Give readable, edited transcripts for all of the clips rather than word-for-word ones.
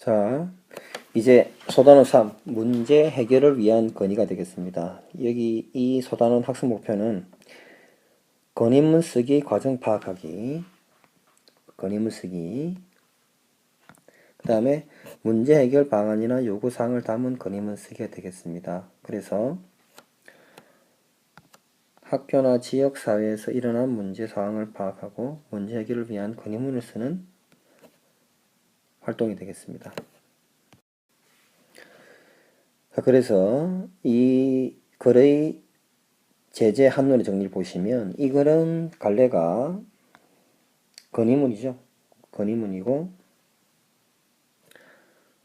자, 이제 소단원 3, 문제 해결을 위한 건의가 되겠습니다. 여기 이 소단원 학습 목표는 건의문 쓰기 과정 파악하기, 건의문 쓰기, 그 다음에 문제 해결 방안이나 요구사항을 담은 건의문 쓰기가 되겠습니다. 그래서 학교나 지역사회에서 일어난 문제사항을 파악하고 문제 해결을 위한 건의문을 쓰는 활동이 되겠습니다. 그래서 이 글의 제재 한눈에 정리를 보시면 이 글은 갈래가 건의문이죠. 건의문이고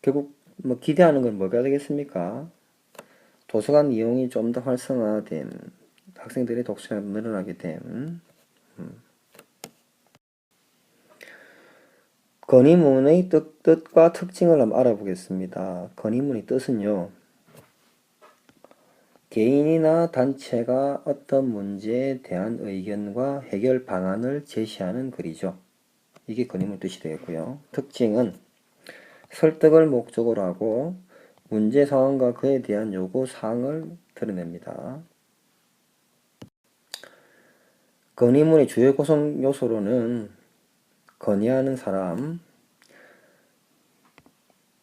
결국 뭐 기대하는 건 뭐가 되겠습니까? 도서관 이용이 좀 더 활성화된 학생들의 독서량이 늘어나게 된 건의문의 뜻과 특징을 한번 알아보겠습니다. 건의문의 뜻은요. 개인이나 단체가 어떤 문제에 대한 의견과 해결 방안을 제시하는 글이죠. 이게 건의문 뜻이 되겠고요. 특징은 설득을 목적으로 하고 문제 상황과 그에 대한 요구 사항을 드러냅니다. 건의문의 주요 구성 요소로는 건의하는 사람,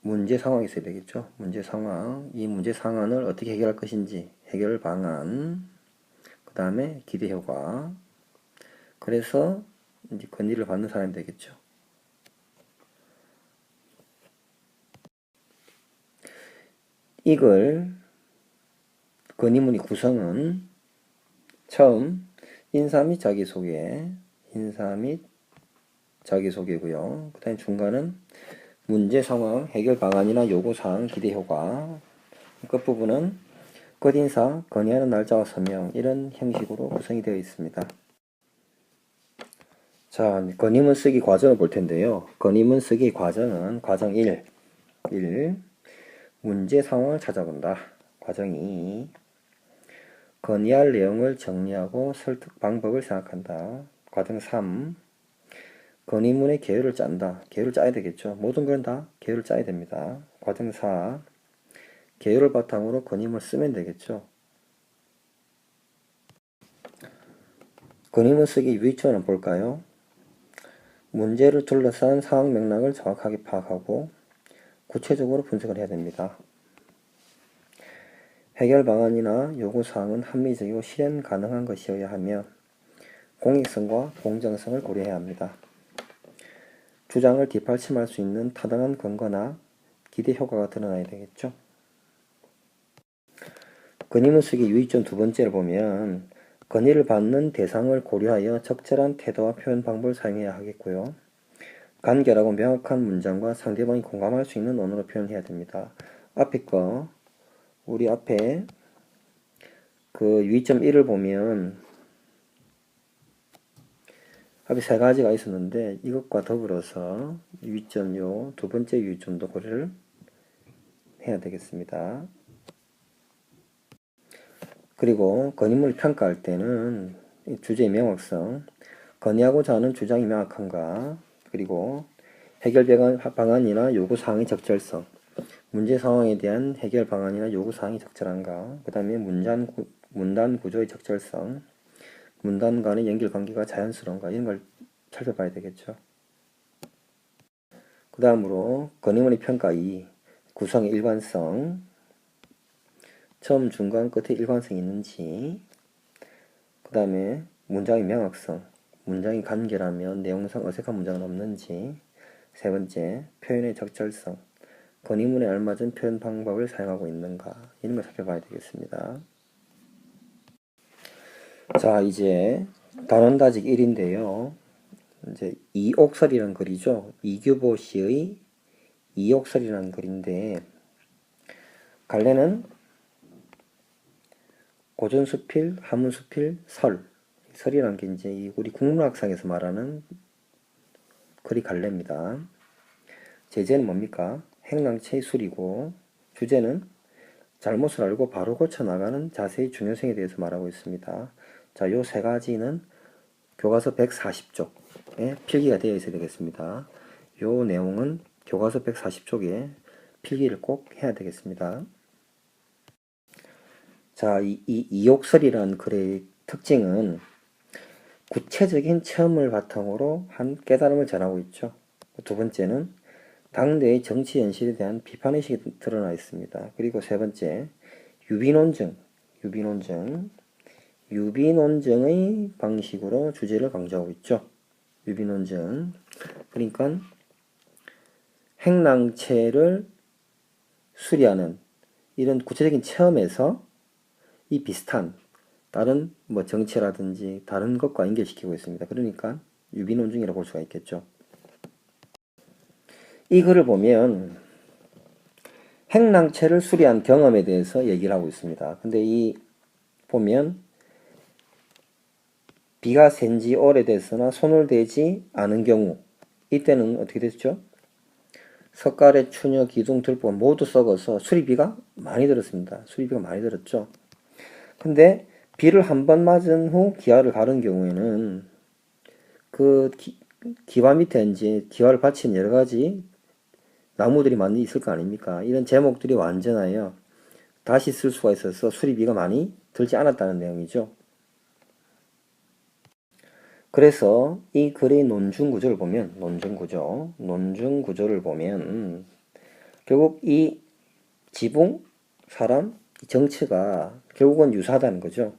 문제 상황이 있어야 되겠죠. 문제 상황, 이 문제 상황을 어떻게 해결할 것인지, 해결 방안, 그 다음에 기대 효과. 그래서 이제 건의를 받는 사람이 되겠죠. 이글 건의문의 구성은 처음 인사 및 자기소개, 인사 및 자기소개고요. 그 다음에 중간은 문제 상황, 해결 방안이나 요구사항, 기대 효과. 끝부분은 끝인사, 건의하는 날짜와 서명 이런 형식으로 구성이 되어 있습니다. 자, 건의문 쓰기 과정을 볼 텐데요. 건의문 쓰기 과정은 과정 1, 문제 상황을 찾아본다. 과정 2, 건의할 내용을 정리하고 설득 방법을 생각한다. 과정 3, 건의문의 계율을 짠다. 계율을 짜야 되겠죠. 모든 건 다 계율을 짜야 됩니다. 과정 4, 계율을 바탕으로 건의문을 쓰면 되겠죠. 건의문 쓰기 유의점을 볼까요? 문제를 둘러싼 상황 맥락을 정확하게 파악하고 구체적으로 분석을 해야 됩니다. 해결 방안이나 요구사항은 합리적이고 실현 가능한 것이어야 하며 공익성과 공정성을 고려해야 합니다. 주장을 뒷받침할 수 있는 타당한 근거나 기대 효과가 드러나야 되겠죠. 건의문 쓰기 유의점 두 번째를 보면 건의를 받는 대상을 고려하여 적절한 태도와 표현 방법을 사용해야 하겠고요. 간결하고 명확한 문장과 상대방이 공감할 수 있는 언어로 표현해야 됩니다. 앞에 거 우리 앞에 그 유의점 1을 보면 앞에 세 가지가 있었는데 이것과 더불어서 유의점 요 두 번째 유의점도 고려를 해야 되겠습니다. 그리고 건의문을 평가할 때는 주제의 명확성, 건의하고자 하는 주장이 명확한가, 그리고 해결 방안이나 요구사항의 적절성, 문제 상황에 대한 해결 방안이나 요구사항이 적절한가, 그 다음에 문단 구조의 적절성, 문단 간의 연결관계가 자연스러운가 이런 걸 살펴봐야 되겠죠. 그 다음으로 건의문의 평가 2, 구성의 일관성, 처음, 중간, 끝에 일관성이 있는지, 그 다음에 문장의 명확성, 문장이 간결하면 내용상 어색한 문장은 없는지, 세 번째, 표현의 적절성, 건의문에 알맞은 표현 방법을 사용하고 있는가 이런 걸 살펴봐야 되겠습니다. 자, 이제 단원다직 1인데요. 이제 이옥설이라는 글이죠. 이규보 씨의 이옥설이라는 글인데 갈래는 고전수필, 한문수필, 설이라는 게 이제 우리 국문학상에서 말하는 글이 갈래입니다. 제재는 뭡니까? 행랑체의 술이고 주제는 잘못을 알고 바로 고쳐나가는 자세의 중요성에 대해서 말하고 있습니다. 자, 요 세 가지는 교과서 140쪽에 필기가 되어 있어야 되겠습니다. 요 내용은 교과서 140쪽에 필기를 꼭 해야 되겠습니다. 자, 이 이욕설이라는 글의 특징은 구체적인 체험을 바탕으로 한 깨달음을 전하고 있죠. 두 번째는 당대의 정치 현실에 대한 비판의식이 드러나 있습니다. 그리고 세 번째, 유비논증의 방식으로 주제를 강조하고 있죠. 유비논증. 그러니까 행랑체를 수리하는 이런 구체적인 체험에서 이 비슷한 다른 뭐 정체라든지 다른 것과 연결시키고 있습니다. 그러니까 유비논증이라고 볼 수가 있겠죠. 이 글을 보면 행랑체를 수리한 경험에 대해서 얘기를 하고 있습니다. 근데 이 보면 비가 센 지 오래됐으나 손을 대지 않은 경우 이때는 어떻게 됐죠? 석가래, 추녀, 기둥, 들보 모두 썩어서 수리비가 많이 들었습니다. 수리비가 많이 들었죠. 근데 비를 한 번 맞은 후 기와를 가른 경우에는 그 기와 밑에 이제 기와를 받친 여러 가지 나무들이 많이 있을 거 아닙니까? 이런 제목들이 완전하여 다시 쓸 수가 있어서 수리비가 많이 들지 않았다는 내용이죠. 그래서 이 글의 논증구조를 보면 논증구조를 보면 결국 이 지붕, 사람, 정치가 결국은 유사하다는 거죠.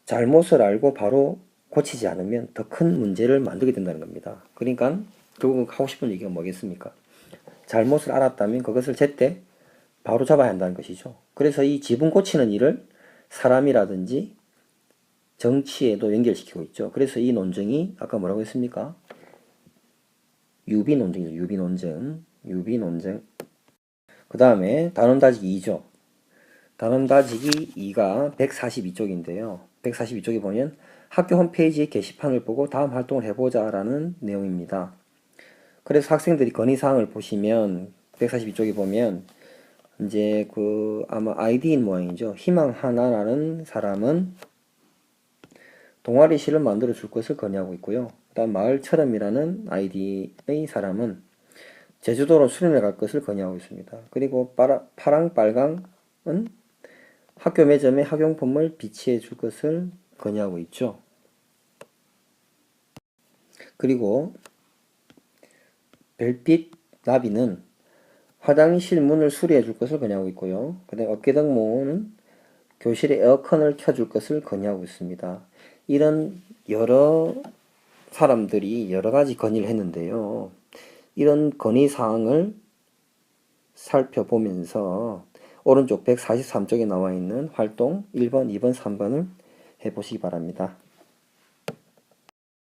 잘못을 알고 바로 고치지 않으면 더 큰 문제를 만들게 된다는 겁니다. 그러니까 결국은 하고 싶은 얘기가 뭐겠습니까? 잘못을 알았다면 그것을 제때 바로 잡아야 한다는 것이죠. 그래서 이 지붕 고치는 일을 사람이라든지 정치에도 연결시키고 있죠. 그래서 이 논증이 아까 뭐라고 했습니까? 유비논증이죠. 유비논증. 그 다음에 단원다지기 2죠. 단원다지기 2가 142쪽인데요. 142쪽에 보면 학교 홈페이지 게시판을 보고 다음 활동을 해보자 라는 내용입니다. 그래서 학생들이 건의사항을 보시면 142쪽에 보면 이제 그 아마 아이디인 모양이죠. 희망 하나라는 사람은 동아리 시를 만들어 줄 것을 건의하고 있고요. 그다음 마을처럼이라는 아이디의 사람은 제주도로 수련회 갈 것을 건의하고 있습니다. 그리고 파랑 빨강은 학교 매점에 학용품을 비치해 줄 것을 건의하고 있죠. 그리고 별빛 나비는 화장실 문을 수리해 줄 것을 건의하고 있고요. 그다음 어깨등모는 교실에 에어컨을 켜줄 것을 건의하고 있습니다. 이런 여러 사람들이 여러 가지 건의를 했는데요. 이런 건의 사항을 살펴보면서 오른쪽 143쪽에 나와 있는 활동 1번, 2번, 3번을 해보시기 바랍니다.